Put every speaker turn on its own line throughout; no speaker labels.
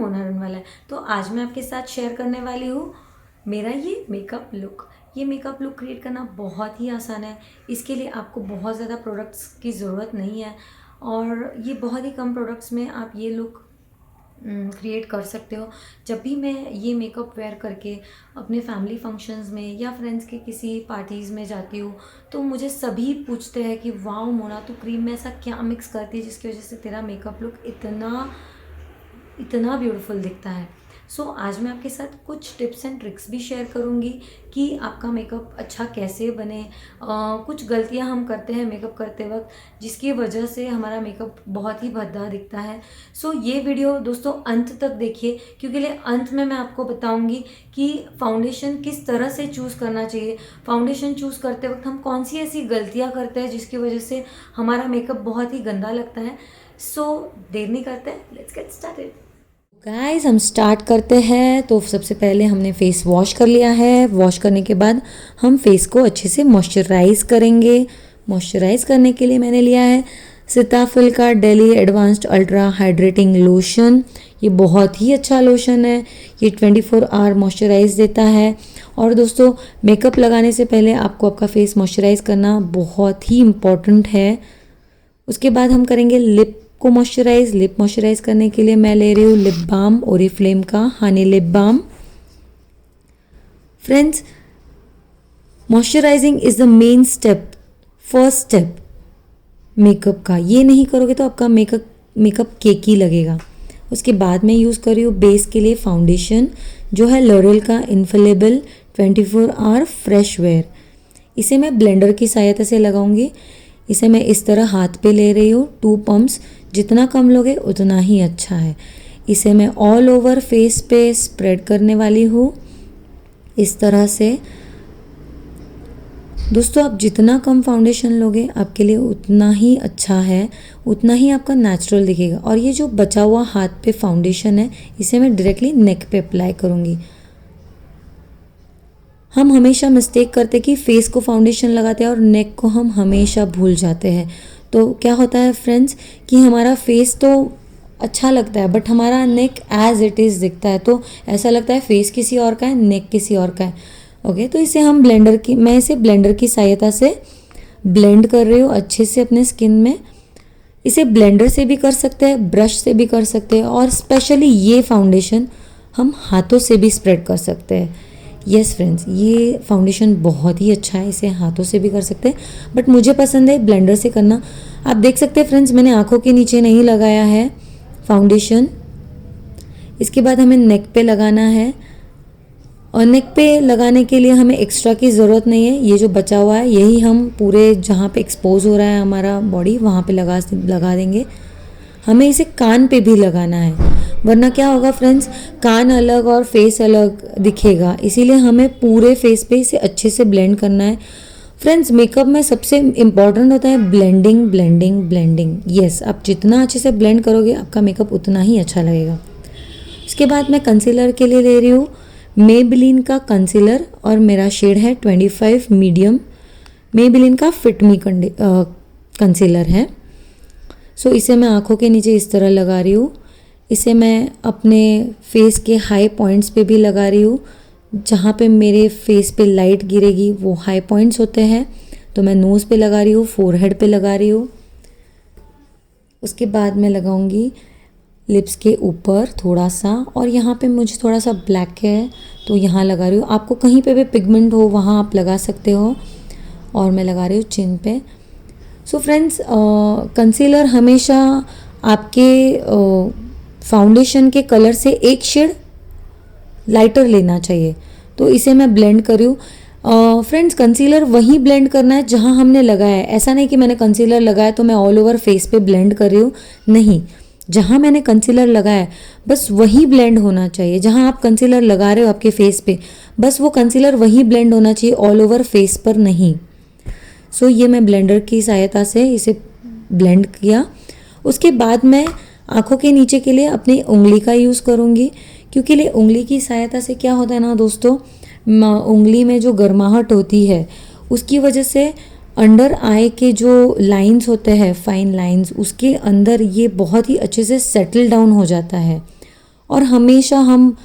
मोना रनवाला है। तो आज मैं आपके साथ शेयर करने वाली हूँ मेरा ये मेकअप लुक। ये मेकअप लुक क्रिएट करना बहुत ही आसान है। इसके लिए आपको बहुत ज़्यादा प्रोडक्ट्स की ज़रूरत नहीं है और ये बहुत ही कम प्रोडक्ट्स में आप ये लुक क्रिएट कर सकते हो। जब भी मैं ये मेकअप वेयर करके अपने फैमिली फंक्शंस में या फ्रेंड्स के किसी पार्टीज़ में जाती हूँ तो मुझे सभी पूछते हैं कि वाह मोना, तू क्रीम में ऐसा क्या मिक्स करती है जिसकी वजह से तेरा मेकअप लुक इतना ब्यूटीफुल दिखता है। सो आज मैं आपके साथ कुछ टिप्स एंड ट्रिक्स भी शेयर करूँगी कि आपका मेकअप अच्छा कैसे बने। कुछ गलतियाँ हम करते हैं मेकअप करते वक्त जिसकी वजह से हमारा मेकअप बहुत ही भद्दा दिखता है। सो ये वीडियो दोस्तों अंत तक देखिए, क्योंकि अंत में मैं आपको बताऊंगी कि फाउंडेशन किस तरह से चूज़ करना चाहिए। फाउंडेशन चूज़ करते वक्त हम कौन सी ऐसी गलतियाँ करते हैं जिसकी वजह से हमारा मेकअप बहुत ही गंदा लगता है। सो देर नहीं करते हैं, लेट्स गेट स्टार्टेड। गाइस हम स्टार्ट करते हैं। तो सबसे पहले हमने फेस वॉश कर लिया है। वॉश करने के बाद हम फेस को अच्छे से मॉइस्चराइज़ करेंगे। मॉइस्चराइज़ करने के लिए मैंने लिया है सीताफल का daily advanced ultra hydrating lotion. ये बहुत ही अच्छा लोशन है। ये 24 आवर मॉइस्चराइज़ देता है। और दोस्तों मेकअप लगाने से पहले आपको आपका फेस मॉइस्चराइज़ करना बहुत ही इम्पॉर्टेंट है। उसके बाद हम करेंगे लिप को मॉइस्चराइज। लिप मॉइस्चराइज करने के लिए मैं ले रही हूँ लिप बाम ओरिफ्लेम का honey lip balm. Friends, moisturising is the main step, first step makeup का। ये नहीं करोगे तो आपका मेकअप केकी लगेगा। उसके बाद मैं यूज़ कर रही हूँ बेस के लिए फाउंडेशन, जो है लॉरियल का इन्फेलेबल 24 आवर फ्रेश वेयर। इसे मैं ब्लेंडर की सहायता से लगाऊंगी। इसे मैं इस तरह हाथ पे ले रही हूँ, 2 पम्प्स। जितना कम लोगे उतना ही अच्छा है। इसे मैं ऑल ओवर फेस पे स्प्रेड करने वाली हूँ इस तरह से। दोस्तों आप जितना कम फाउंडेशन लोगे आपके लिए उतना ही अच्छा है, उतना ही आपका नेचुरल दिखेगा। और ये जो बचा हुआ हाथ पे फाउंडेशन है इसे मैं डायरेक्टली नेक पे अप्लाई करूँगी। हम हमेशा मिस्टेक करते कि फेस को फाउंडेशन लगाते हैं और नेक को हम हमेशा भूल जाते हैं। तो क्या होता है फ्रेंड्स कि हमारा फेस तो अच्छा लगता है बट हमारा नेक एज इट इज़ दिखता है। तो ऐसा लगता है फेस किसी और का है, नेक किसी और का है। ओके, तो इसे हम मैं इसे ब्लेंडर की सहायता से ब्लेंड कर रही हूँ अच्छे से अपने स्किन में। इसे ब्लेंडर से भी कर सकते हैं, ब्रश से भी कर सकते हैं और स्पेशली ये फाउंडेशन हम हाथों से भी स्प्रेड कर सकते हैं। यस फ्रेंड्स, ये फाउंडेशन बहुत ही अच्छा है, इसे हाथों से भी कर सकते हैं बट मुझे पसंद है ब्लेंडर से करना। आप देख सकते हैं फ्रेंड्स, मैंने आँखों के नीचे नहीं लगाया है फाउंडेशन। इसके बाद हमें नेक पे लगाना है और नेक पे लगाने के लिए हमें एक्स्ट्रा की ज़रूरत नहीं है। ये जो बचा हुआ है यही हम पूरे जहाँ पे एक्सपोज हो रहा है हमारा बॉडी वहाँ पे लगा देंगे। हमें इसे कान पे भी लगाना है, वरना क्या होगा फ्रेंड्स, कान अलग और फेस अलग दिखेगा। इसीलिए हमें पूरे फेस पे इसे अच्छे से ब्लेंड करना है। फ्रेंड्स, मेकअप में सबसे इम्पॉर्टेंट होता है ब्लेंडिंग ब्लेंडिंग ब्लेंडिंग। यस, आप जितना अच्छे से ब्लेंड करोगे आपका मेकअप उतना ही अच्छा लगेगा। उसके बाद मैं कंसीलर के लिए ले रही हूँ मेबेलिन का कंसीलर और मेरा शेड है 25 मीडियम। मेबेलिन का फिट मी कंसीलर है। सो इसे मैं आँखों के नीचे इस तरह लगा रही हूँ। इसे मैं अपने फेस के हाई पॉइंट्स पे भी लगा रही हूँ। जहाँ पे मेरे फेस पे लाइट गिरेगी वो हाई पॉइंट्स होते हैं। तो मैं नोज़ पे लगा रही हूँ, फोरहेड पे लगा रही हूँ। उसके बाद मैं लगाऊंगी लिप्स के ऊपर थोड़ा सा, और यहाँ पे मुझे थोड़ा सा ब्लैक है तो यहाँ लगा रही हूँ। आपको कहीं पे भी पिगमेंट हो वहाँ आप लगा सकते हो। और मैं लगा रही हूँ चिन पे। सो फ्रेंड्स, कंसीलर हमेशा आपके फाउंडेशन के कलर से एक शेड लाइटर लेना चाहिए। तो इसे मैं ब्लेंड कर रही हूँ। फ्रेंड्स, कंसीलर वहीं ब्लेंड करना है जहाँ हमने लगाया है। ऐसा नहीं कि मैंने कंसीलर लगाया तो मैं ऑल ओवर फेस पे ब्लेंड कर रही हूँ, नहीं। जहाँ मैंने कंसीलर लगाया है बस वहीं ब्लेंड होना चाहिए। जहाँ आप कंसीलर लगा रहे हो आपके फेस पे, बस वो कंसीलर वहीं ब्लेंड होना चाहिए, ऑल ओवर फेस पर नहीं। सो ये मैं ब्लेंडर की सहायता से इसे ब्लेंड किया। उसके बाद मैं आँखों के नीचे के लिए अपनी उंगली का यूज़ करूँगी, क्योंकि उंगली की सहायता से क्या होता है ना दोस्तों, उंगली में जो गर्माहट होती है उसकी वजह से अंडर आई के जो लाइंस होते हैं, फाइन लाइंस, उसके अंदर ये बहुत ही अच्छे से सेटल डाउन हो जाता है और हमेशा हम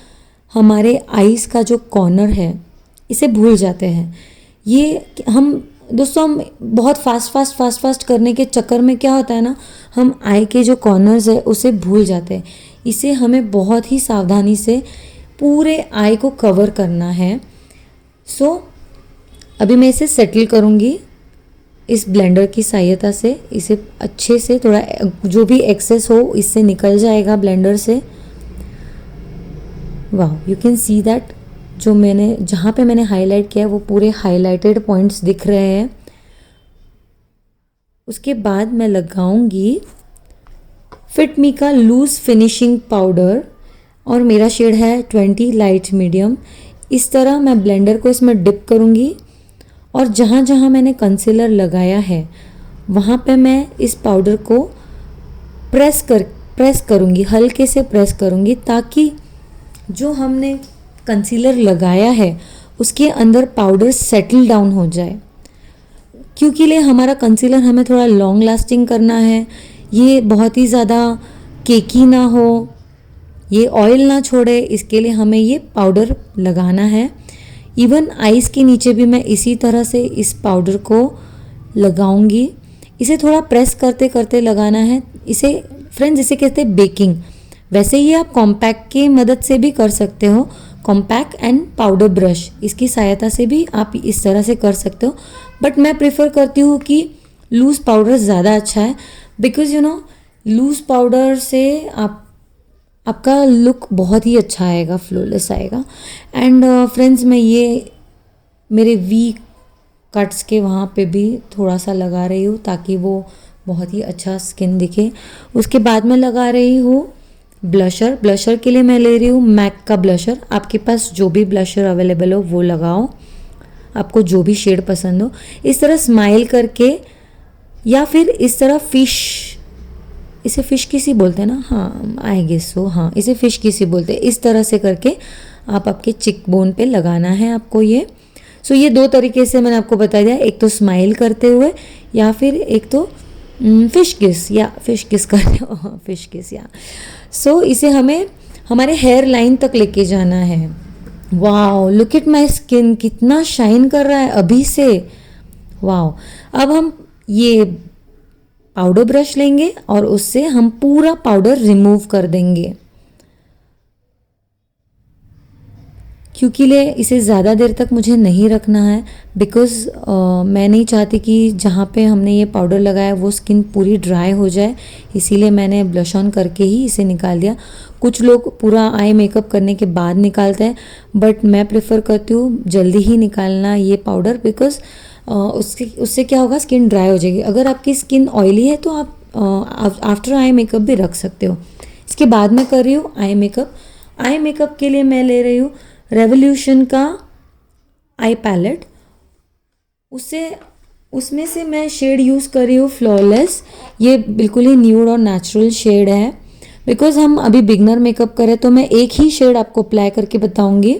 हमारे आईज का जो कॉर्नर है इसे भूल जाते हैं। ये हम दोस्तों हम बहुत फास्ट करने के चक्कर में क्या होता है ना, हम आई के जो कॉर्नर्स है उसे भूल जाते हैं। इसे हमें बहुत ही सावधानी से पूरे आई को कवर करना है। सो अभी मैं इसे सेटल करूँगी इस ब्लेंडर की सहायता से। इसे अच्छे से थोड़ा जो भी एक्सेस हो इससे निकल जाएगा ब्लेंडर से। वाह, यू कैन सी दैट जो मैंने जहाँ पे मैंने हाईलाइट किया है वो पूरे हाईलाइटेड पॉइंट्स दिख रहे हैं। उसके बाद मैं लगाऊंगी फिट मी का लूज फिनिशिंग पाउडर और मेरा शेड है 20 लाइट मीडियम। इस तरह मैं ब्लेंडर को इसमें डिप करूंगी और जहाँ जहाँ मैंने कंसीलर लगाया है वहाँ पे मैं इस पाउडर को प्रेस करूँगी, हल्के से प्रेस करूँगी, ताकि जो हमने कंसीलर लगाया है उसके अंदर पाउडर सेटल डाउन हो जाए। क्योंकि लिए हमारा कंसीलर हमें थोड़ा लॉन्ग लास्टिंग करना है, ये बहुत ही ज़्यादा केकी ना हो, ये ऑयल ना छोड़े, इसके लिए हमें ये पाउडर लगाना है। इवन आइज़ के नीचे भी मैं इसी तरह से इस पाउडर को लगाऊंगी। इसे थोड़ा प्रेस करते करते लगाना है। इसे फ्रेंड्स इसे कहते हैं बेकिंग। वैसे ये आप कॉम्पैक्ट की मदद से भी कर सकते हो, कॉम्पैक्ट एंड पाउडर ब्रश, इसकी सहायता से भी आप इस तरह से कर सकते हो। बट मैं प्रेफर करती हूँ कि लूज़ पाउडर ज़्यादा अच्छा है, because you know loose powder से आपका लुक बहुत ही अच्छा आएगा, फ्लॉलेस आएगा। एंड फ्रेंड्स मैं ये मेरे वी कट्स के वहाँ पे भी थोड़ा सा लगा रही हूँ ताकि वो बहुत ही अच्छा स्किन दिखे। उसके बाद मैं लगा रही हूँ ब्लशर के लिए मैं ले रही हूँ मैक का ब्लशर। आपके पास जो भी ब्लशर अवेलेबल हो वो लगाओ, आपको जो भी शेड पसंद हो। इस तरह स्माइल करके या फिर इस तरह इसे फिश किसी बोलते हैं ना, हाँ आई गेस सो, हाँ इसे फिश किसी बोलते हैं। इस तरह से करके आप आपके चिक बोन पे लगाना है आपको ये। सो ये दो तरीके से मैंने आपको बता दिया, एक तो स्माइल करते हुए या फिर एक तो फिश किस करते हो, फिश किस या। सो इसे हमें हमारे हेयर लाइन तक लेके जाना है। Wow, look at my skin, कितना शाइन कर रहा है अभी से। वाओ, अब हम ये पाउडर ब्रश लेंगे और उससे हम पूरा पाउडर रिमूव कर देंगे। क्योंकि इसे ज़्यादा देर तक मुझे नहीं रखना है, बिकॉज़ मैं नहीं चाहती कि जहाँ पे हमने ये पाउडर लगाया वो स्किन पूरी ड्राई हो जाए, इसीलिए मैंने ब्लश ऑन करके ही इसे निकाल दिया। कुछ लोग पूरा आई मेकअप करने के बाद निकालते हैं, बट मैं प्रेफर करती हूँ जल्दी ही निकालना ये पाउडर, बिकॉज़ उससे क्या होगा, स्किन ड्राई हो जाएगी। अगर आपकी स्किन ऑयली है तो आप आफ्टर आई मेकअप भी रख सकते हो। इसके बाद मैं कर रही हूँ आई मेकअप के लिए मैं ले रही हूँ रेवोल्यूशन का आई पैलेट। उसमें से मैं शेड यूज़ कर रही हूँ फ्लॉलेस। ये बिल्कुल ही न्यूड और नेचुरल शेड है, बिकॉज़ हम अभी बिगनर मेकअप करें तो मैं एक ही शेड आपको अप्लाई करके बताऊंगी।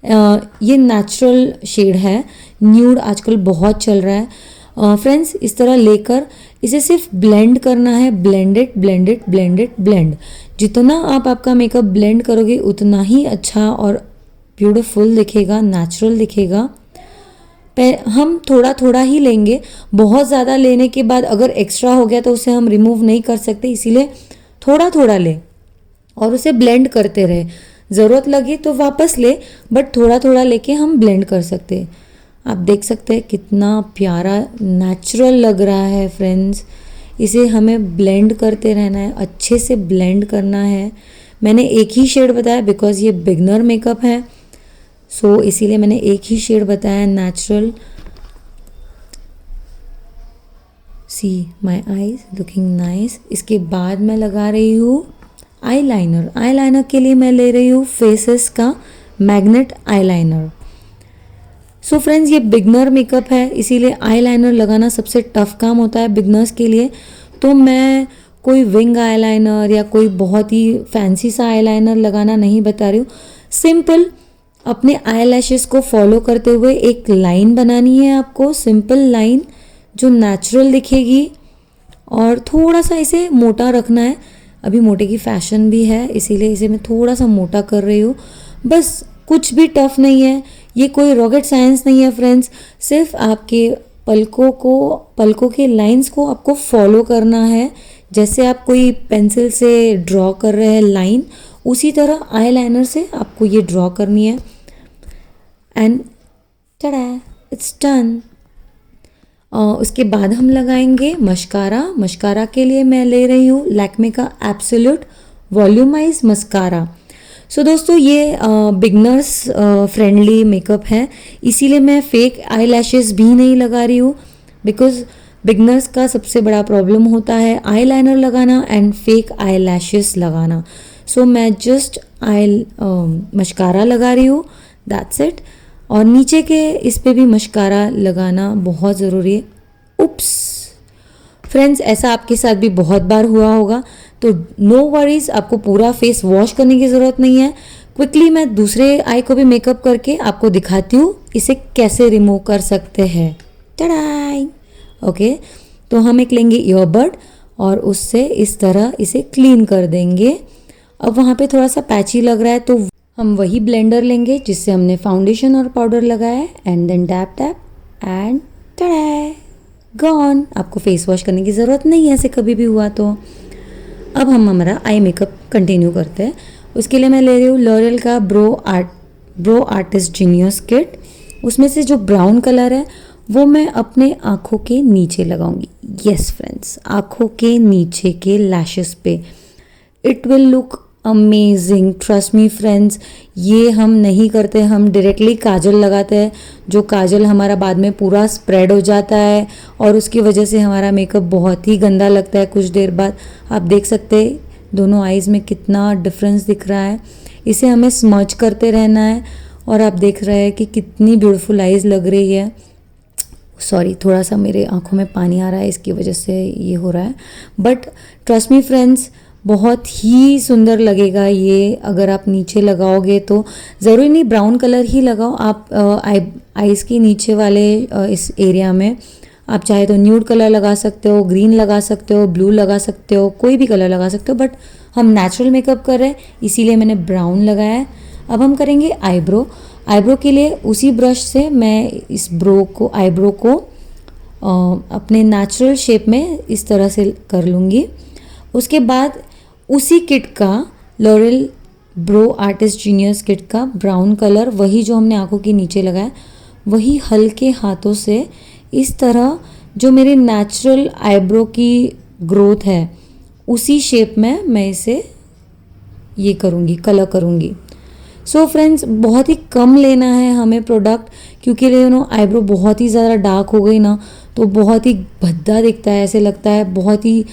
ये नेचुरल शेड है, न्यूड आजकल बहुत चल रहा है। फ्रेंड्स इस तरह लेकर इसे सिर्फ ब्लेंड करना है, ब्लेंड। जितना आप आपका मेकअप ब्लेंड करोगे उतना ही अच्छा और ब्यूटीफुल दिखेगा, नेचुरल दिखेगा। हम थोड़ा थोड़ा ही लेंगे, बहुत ज़्यादा लेने के बाद अगर एक्स्ट्रा हो गया तो उसे हम रिमूव नहीं कर सकते, इसीलिए थोड़ा थोड़ा ले और उसे ब्लेंड करते रहे। ज़रूरत लगे तो वापस ले, बट थोड़ा थोड़ा लेके हम ब्लेंड कर सकते हैं। आप देख सकते हैं कितना प्यारा नेचुरल लग रहा है फ्रेंड्स। इसे हमें ब्लेंड करते रहना है, अच्छे से ब्लेंड करना है। मैंने एक ही शेड बताया बिकॉज ये बिगनर मेकअप है, सो इसीलिए मैंने एक ही शेड बताया, natural. See my eyes looking nice. इसके बाद मैं लगा रही हूँ आईलाइनर के लिए मैं ले रही हूँ फेसेस का मैग्नेट आईलाइनर। सो फ्रेंड्स ये बिगनर मेकअप है, इसीलिए आईलाइनर लगाना सबसे टफ काम होता है बिगनर्स के लिए। तो मैं कोई विंग आईलाइनर या कोई बहुत ही फैंसी सा आईलाइनर लगाना नहीं बता रही हूँ। सिंपल अपने आईलैशेस को फॉलो करते हुए एक लाइन बनानी है आपको, सिंपल लाइन जो नेचुरल दिखेगी, और थोड़ा सा इसे मोटा रखना है। अभी मोटे की फ़ैशन भी है, इसीलिए इसे मैं थोड़ा सा मोटा कर रही हूँ। बस कुछ भी टफ नहीं है, ये कोई रॉकेट साइंस नहीं है फ्रेंड्स। सिर्फ आपके पलकों के लाइंस को आपको फॉलो करना है। जैसे आप कोई पेंसिल से ड्रॉ कर रहे हैं लाइन, उसी तरह आई लाइनर से आपको ये ड्रॉ करनी है। And टडा, it's done. उसके बाद हम लगाएंगे मस्कारा। मस्कारा के लिए मैं ले रही हूँ लैक्मे का एब्सोल्यूट वॉल्यूमाइज मस्कारा। सो दोस्तों, ये बिगनर्स फ्रेंडली मेकअप है, इसीलिए मैं फेक आई लैशेज़ भी नहीं लगा रही हूँ, बिकॉज बिगनर्स का सबसे बड़ा प्रॉब्लम होता है आई लाइनर लगाना एंड फेक आई लैशेज़ लगाना। सो मैं जस्ट मस्कारा लगा रही हूँ, दैट्स इट। और नीचे के इस पे भी मस्कारा लगाना बहुत ज़रूरी है। उप्स फ्रेंड्स, ऐसा आपके साथ भी बहुत बार हुआ होगा, तो नो वरीज, आपको पूरा फेस वॉश करने की ज़रूरत नहीं है। क्विकली मैं दूसरे आई को भी मेकअप करके आपको दिखाती हूँ इसे कैसे रिमूव कर सकते हैं। टडाई। ओके, तो हम एक लेंगे ईयरबड और उससे इस तरह इसे क्लीन कर देंगे। अब वहाँ पे थोड़ा सा पैची लग रहा है, तो हम वही ब्लेंडर लेंगे जिससे हमने फाउंडेशन और पाउडर लगाया है, and then tap tap and tada, gone. आपको फेस वॉश करने की ज़रूरत नहीं है ऐसे कभी भी हुआ तो। अब हम हमारा आई मेकअप कंटिन्यू करते हैं। उसके लिए मैं ले रही हूँ लॉरियल का ब्रो आर्टिस्ट जीनियस किट। उसमें से जो ब्राउन कलर है वो मैं अपने आँखों के नीचे लगाऊंगी। यस फ्रेंड्स, आँखों के नीचे के लैशेस पे। It will look amazing, trust me friends. ये हम नहीं करते, हम डायरेक्टली काजल लगाते हैं, जो काजल हमारा बाद में पूरा स्प्रेड हो जाता है और उसकी वजह से हमारा मेकअप बहुत ही गंदा लगता है कुछ देर बाद। आप देख सकते हैं दोनों आईज़ में कितना डिफरेंस दिख रहा है। इसे हमें स्मच करते रहना है और आप देख रहे हैं कि कितनी ब्यूटीफुल आईज़ लग रही है। सॉरी, थोड़ा सा मेरे आंखों में पानी आ रहा है, इसकी वजह से ये हो रहा है, बट ट्रस्ट मी फ्रेंड्स, बहुत ही सुंदर लगेगा ये अगर आप नीचे लगाओगे तो। ज़रूरी नहीं ब्राउन कलर ही लगाओ, आप आईज़ के नीचे वाले इस एरिया में आप चाहे तो न्यूड कलर लगा सकते हो, ग्रीन लगा सकते हो, ब्लू लगा सकते हो, कोई भी कलर लगा सकते हो, बट हम नेचुरल मेकअप कर रहे हैं इसीलिए मैंने ब्राउन लगाया है। अब हम करेंगे आईब्रो के लिए उसी ब्रश से मैं इस आईब्रो को अपने नेचुरल शेप में इस तरह से कर लूँगी। उसके बाद उसी किट का L'Oréal bro artist genius kit का ब्राउन कलर, वही जो हमने आंखों के नीचे लगाया, वही हल्के हाथों से इस तरह जो मेरे नेचुरल आईब्रो की ग्रोथ है उसी शेप में मैं इसे ये करूँगी, कलर करूँगी। सो फ्रेंड्स, बहुत ही कम लेना है हमें प्रोडक्ट, क्योंकि आईब्रो बहुत ही ज़्यादा डार्क हो गई ना तो बहुत ही भद्दा दिखता है, ऐसे लगता है बहुत ही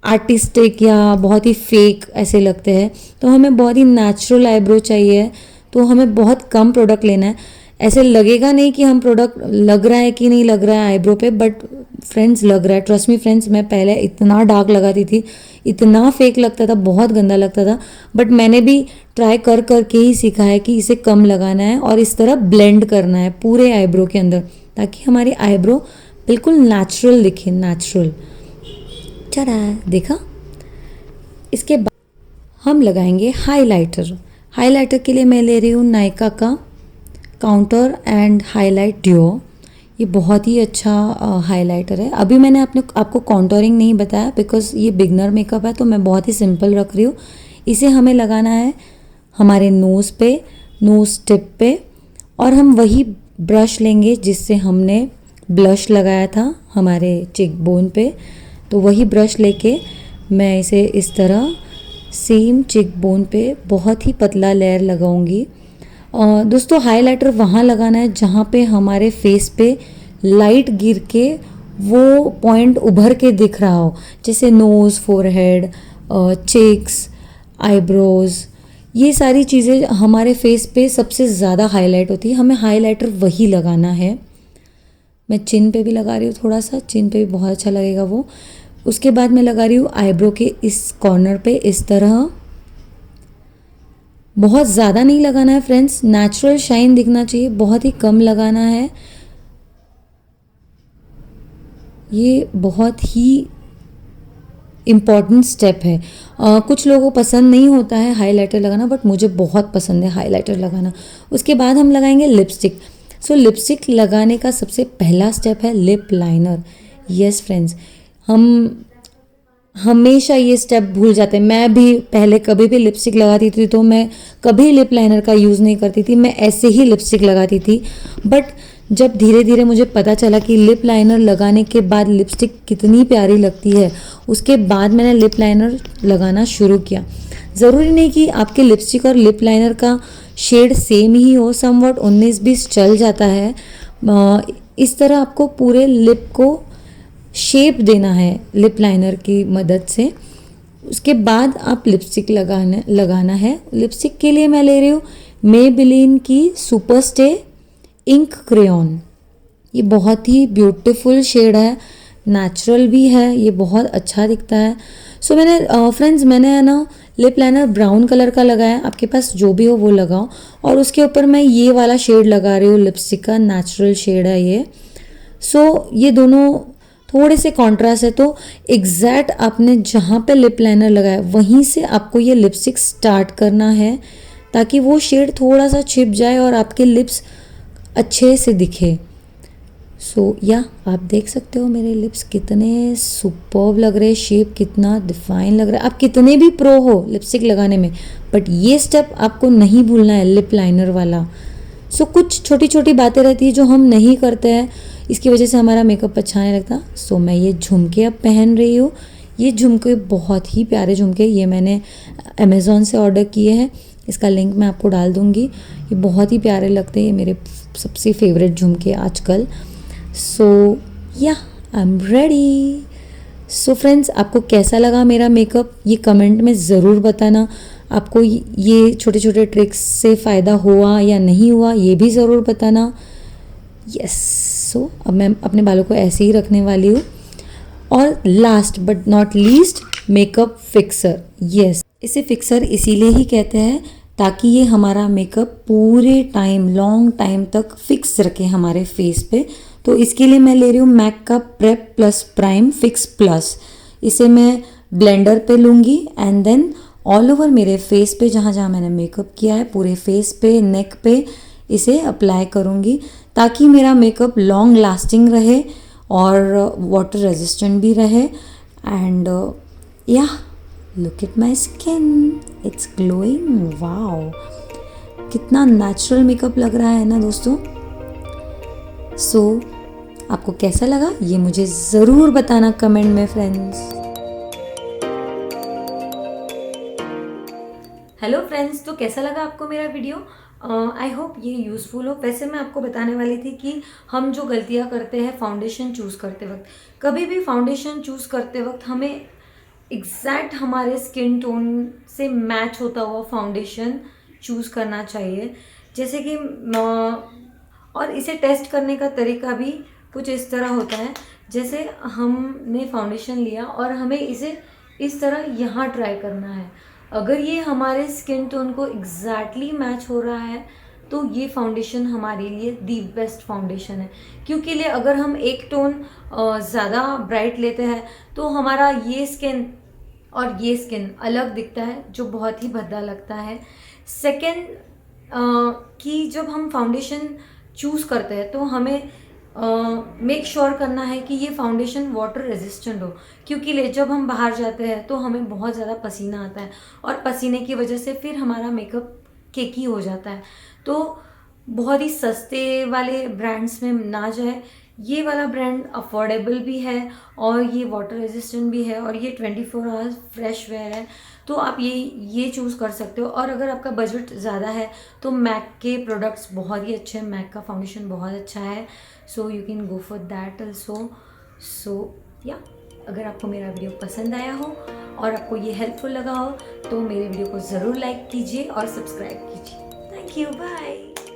आर्टिस्टिक या बहुत ही फेक ऐसे लगते हैं। तो हमें बहुत ही नेचुरल आईब्रो चाहिए, तो हमें बहुत कम प्रोडक्ट लेना है। ऐसे लगेगा नहीं कि हम प्रोडक्ट लग रहा है कि नहीं लग रहा है आईब्रो पे, बट फ्रेंड्स लग रहा है, ट्रस्ट मी फ्रेंड्स। मैं पहले इतना डार्क लगाती थी, इतना फेक लगता था, बहुत गंदा लगता था, बट मैंने भी ट्राई कर करके ही सीखा है कि इसे कम लगाना है और इस तरह ब्लेंड करना है पूरे आईब्रो के अंदर, ताकि हमारी आईब्रो बिल्कुल नेचुरल दिखे, नेचुरल। चढ़ा देखा। इसके बाद हम लगाएंगे हाइलाइटर के लिए मैं ले रही हूँ नायका का काउंटर एंड हाईलाइट ड्यूओ। ये बहुत ही अच्छा हाइलाइटर है। अभी मैंने आपको कॉन्टोरिंग नहीं बताया बिकॉज ये बिगनर मेकअप है, तो मैं बहुत ही सिंपल रख रही हूँ। इसे हमें लगाना है हमारे नोज़ पे, नोज़ टिप पे, और हम वही ब्रश लेंगे जिससे हमने ब्लश लगाया था हमारे चीक बोन पे। तो वही ब्रश लेके मैं इसे इस तरह सेम चीक बोन पे बहुत ही पतला लेयर लगाऊंगी। दोस्तों, हाइलाइटर वहाँ लगाना है जहाँ पे हमारे फेस पे लाइट गिर के वो पॉइंट उभर के दिख रहा हो, जैसे नोज़, फोरहेड, चीक्स, आईब्रोज़। ये सारी चीज़ें हमारे फेस पे सबसे ज़्यादा हाईलाइट होती है, हमें हाइलाइटर वही लगाना है। मैं चिन पे भी लगा रही हूँ, थोड़ा सा चिन पे भी बहुत अच्छा लगेगा वो। उसके बाद मैं लगा रही हूँ आईब्रो के इस कॉर्नर पे इस तरह। बहुत ज़्यादा नहीं लगाना है फ्रेंड्स, नेचुरल शाइन दिखना चाहिए, बहुत ही कम लगाना है। ये बहुत ही इम्पॉर्टेंट स्टेप है। कुछ लोगों को पसंद नहीं होता है हाइलाइटर लगाना, बट मुझे बहुत पसंद है हाइलाइटर लगाना। उसके बाद हम लगाएंगे लिपस्टिक। सो लिपस्टिक लगाने का सबसे पहला स्टेप है लिप लाइनर। यस फ्रेंड्स, हम हमेशा ये स्टेप भूल जाते हैं। मैं भी पहले कभी भी लिपस्टिक लगाती थी तो मैं कभी लिप लाइनर का यूज़ नहीं करती थी, मैं ऐसे ही लिपस्टिक लगाती थी। बट जब धीरे धीरे मुझे पता चला कि लिप लाइनर लगाने के बाद लिपस्टिक कितनी प्यारी लगती है, उसके बाद मैंने लिप लाइनर लगाना शुरू किया। ज़रूरी नहीं कि आपके लिपस्टिक और लिप लाइनर का शेड सेम ही हो, समवट 19-20 चल जाता है। इस तरह आपको पूरे लिप को शेप देना है लिप लाइनर की मदद से। उसके बाद आप लिपस्टिक लगाना है। लिपस्टिक के लिए मैं ले रही हूँ मेबेलिन की सुपर स्टे इंक क्रेयॉन। ये बहुत ही ब्यूटीफुल शेड है, नेचुरल भी है, ये बहुत अच्छा दिखता है। सो फ्रेंड्स मैंने है ना लिप लाइनर ब्राउन कलर का लगाया, आपके पास जो भी हो वो लगाओ। और उसके ऊपर मैं ये वाला शेड लगा रही हूँ लिपस्टिक का, नेचुरल शेड है ये। सो ये दोनों थोड़े से कॉन्ट्रास्ट है, तो एग्जैक्ट आपने जहाँ पे लिप लाइनर लगाया वहीं से आपको ये लिपस्टिक स्टार्ट करना है, ताकि वो शेड थोड़ा सा छिप जाए और आपके लिप्स अच्छे से दिखे। सो आप देख सकते हो मेरे लिप्स कितने सुपर्ब लग रहे हैं, शेप कितना डिफाइन लग रहा है। आप कितने भी प्रो हो लिपस्टिक लगाने में, बट ये स्टेप आपको नहीं भूलना है, लिप लाइनर वाला। सो कुछ छोटी छोटी बातें रहती है जो हम नहीं करते हैं, इसकी वजह से हमारा मेकअप अच्छा नहीं लगता। सो मैं ये झुमके अब पहन रही हूँ। ये झुमके बहुत ही प्यारे झुमके, ये मैंने अमेज़ॉन से ऑर्डर किए हैं, इसका लिंक मैं आपको डाल दूँगी। ये बहुत ही प्यारे लगते हैं, ये मेरे सबसे फेवरेट झुमके आजकल। So I am ready. So friends, आपको कैसा लगा मेरा मेकअप ये कमेंट में ज़रूर बताना। आपको ये छोटे छोटे ट्रिक्स से फ़ायदा हुआ या नहीं हुआ ये भी ज़रूर बताना। यस, सो अब मैं अपने बालों को ऐसे ही रखने वाली हूँ। और last but not least, makeup fixer. Yes, इसे फिक्सर इसीलिए ही कहते हैं ताकि ये हमारा मेकअप पूरे टाइम, लॉन्ग टाइम तक फिक्स रखे हमारे फेस पे। तो इसके लिए मैं ले रही हूँ मैक का prep plus prime fix plus. इसे मैं ब्लेंडर पे लूँगी एंड देन ऑल ओवर मेरे फेस पे, जहाँ जहाँ मैंने मेकअप किया है पूरे फेस पे, नेक पे इसे अप्लाई करूँगी, ताकि मेरा मेकअप लॉन्ग लास्टिंग रहे और वाटर रेजिस्टेंट भी रहे। And look at my skin, it's glowing. Wow, कितना नेचुरल मेकअप लग रहा है ना दोस्तों। सो आपको कैसा लगा ये मुझे ज़रूर बताना कमेंट में फ्रेंड्स। हेलो फ्रेंड्स, तो कैसा लगा आपको मेरा वीडियो? आई होप ये यूज़फुल हो। वैसे मैं आपको बताने वाली थी कि हम जो गलतियाँ करते हैं फाउंडेशन चूज़ करते वक्त, कभी भी फाउंडेशन चूज़ करते वक्त हमें एग्जैक्ट हमारे स्किन टोन से मैच होता हुआ फाउंडेशन चूज़ करना चाहिए। जैसे कि और इसे टेस्ट करने का तरीका भी कुछ इस तरह होता है, जैसे हमने फाउंडेशन लिया और हमें इसे इस तरह यहाँ ट्राई करना है। अगर ये हमारे स्किन टोन को एग्जैक्टली मैच हो रहा है तो ये फाउंडेशन हमारे लिए दी बेस्ट फाउंडेशन है। क्योंकि अगर हम एक टोन ज़्यादा ब्राइट लेते हैं तो हमारा ये स्किन और ये स्किन अलग दिखता है, जो बहुत ही भद्दा लगता है। सेकेंड कि जब हम फाउंडेशन चूज़ करते हैं तो हमें मेक श्योर करना है कि ये फाउंडेशन वाटर रेजिस्टेंट हो। क्योंकि जब हम बाहर जाते हैं तो हमें बहुत ज़्यादा पसीना आता है और पसीने की वजह से फिर हमारा मेकअप केकी हो जाता है। तो बहुत ही सस्ते वाले ब्रांड्स में ना जाए, ये वाला ब्रांड अफोर्डेबल भी है और ये वाटर रेजिस्टेंट भी है और ये 24 आवर्स फ्रेश वेयर है, तो आप ये चूज़ कर सकते हो। और अगर आपका बजट ज़्यादा है तो मैक के प्रोडक्ट्स बहुत ही अच्छे हैं, मैक का फाउंडेशन बहुत अच्छा है, so you can go for that also. So अगर आपको मेरा वीडियो पसंद आया हो और आपको ये हेल्पफुल लगा हो तो मेरे वीडियो को ज़रूर लाइक कीजिए और सब्सक्राइब कीजिए। Thank you, bye.